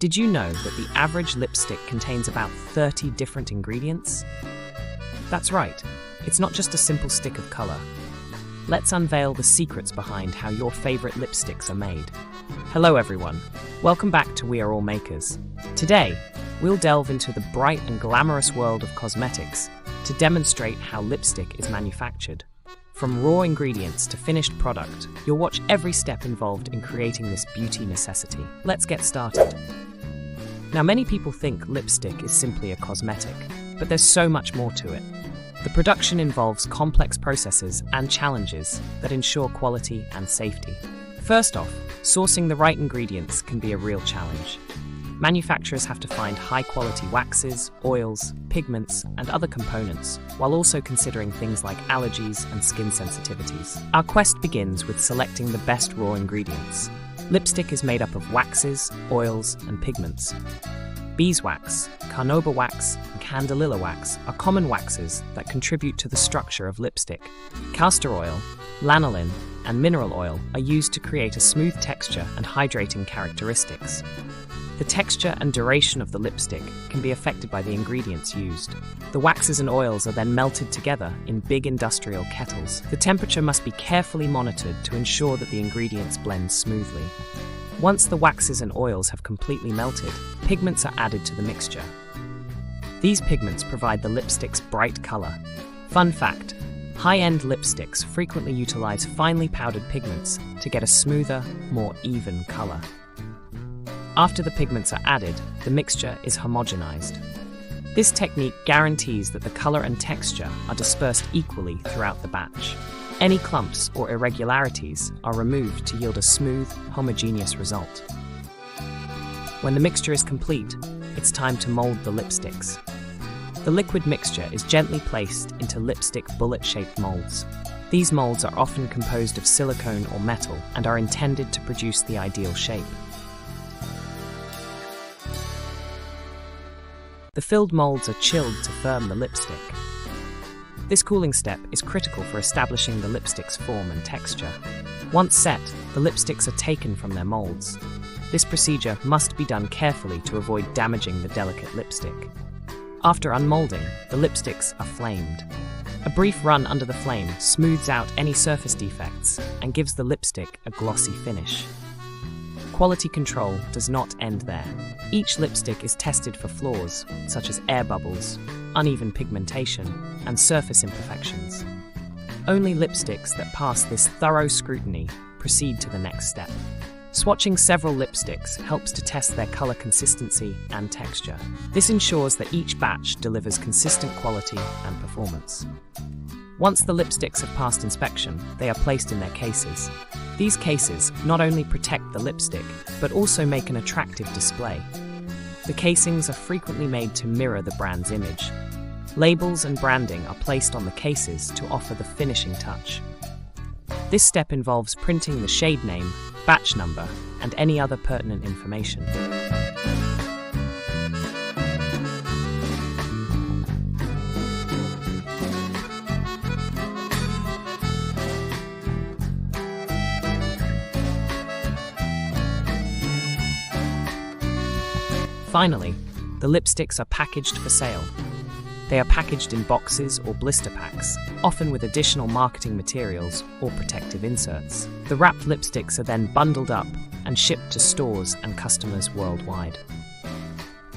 Did you know that the average lipstick contains about 30 different ingredients? That's right, it's not just a simple stick of color. Let's unveil the secrets behind how your favorite lipsticks are made. Hello everyone, welcome back to We Are All Makers. Today, we'll delve into the bright and glamorous world of cosmetics to demonstrate how lipstick is manufactured. From raw ingredients to finished product, you'll watch every step involved in creating this beauty necessity. Let's get started. Now, many people think lipstick is simply a cosmetic, but there's so much more to it. The production involves complex processes and challenges that ensure quality and safety. First off, sourcing the right ingredients can be a real challenge. Manufacturers have to find high-quality waxes, oils, pigments, and other components, while also considering things like allergies and skin sensitivities. Our quest begins with selecting the best raw ingredients. Lipstick is made up of waxes, oils, and pigments. Beeswax, carnauba wax, and candelilla wax are common waxes that contribute to the structure of lipstick. Castor oil, lanolin, and mineral oil are used to create a smooth texture and hydrating characteristics. The texture and duration of the lipstick can be affected by the ingredients used. The waxes and oils are then melted together in big industrial kettles. The temperature must be carefully monitored to ensure that the ingredients blend smoothly. Once the waxes and oils have completely melted, pigments are added to the mixture. These pigments provide the lipstick's bright color. Fun fact: high-end lipsticks frequently utilize finely powdered pigments to get a smoother, more even color. After the pigments are added, the mixture is homogenized. This technique guarantees that the color and texture are dispersed equally throughout the batch. Any clumps or irregularities are removed to yield a smooth, homogeneous result. When the mixture is complete, it's time to mold the lipsticks. The liquid mixture is gently placed into lipstick bullet-shaped molds. These molds are often composed of silicone or metal and are intended to produce the ideal shape. The filled molds are chilled to firm the lipstick. This cooling step is critical for establishing the lipstick's form and texture. Once set, the lipsticks are taken from their molds. This procedure must be done carefully to avoid damaging the delicate lipstick. After unmolding, the lipsticks are flamed. A brief run under the flame smooths out any surface defects and gives the lipstick a glossy finish. Quality control does not end there. Each lipstick is tested for flaws, such as air bubbles, uneven pigmentation, and surface imperfections. Only lipsticks that pass this thorough scrutiny proceed to the next step. Swatching several lipsticks helps to test their color consistency and texture. This ensures that each batch delivers consistent quality and performance. Once the lipsticks have passed inspection, they are placed in their cases. These cases not only protect the lipstick, but also make an attractive display. The casings are frequently made to mirror the brand's image. Labels and branding are placed on the cases to offer the finishing touch. This step involves printing the shade name, batch number, and any other pertinent information. Finally, the lipsticks are packaged for sale. They are packaged in boxes or blister packs, often with additional marketing materials or protective inserts. The wrapped lipsticks are then bundled up and shipped to stores and customers worldwide.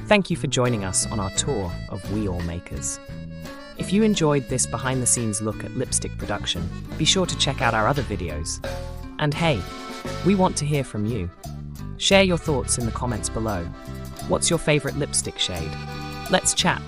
Thank you for joining us on our tour of We All Makers. If you enjoyed this behind-the-scenes look at lipstick production, be sure to check out our other videos. And hey, we want to hear from you. Share your thoughts in the comments below. What's your favorite lipstick shade? Let's chat.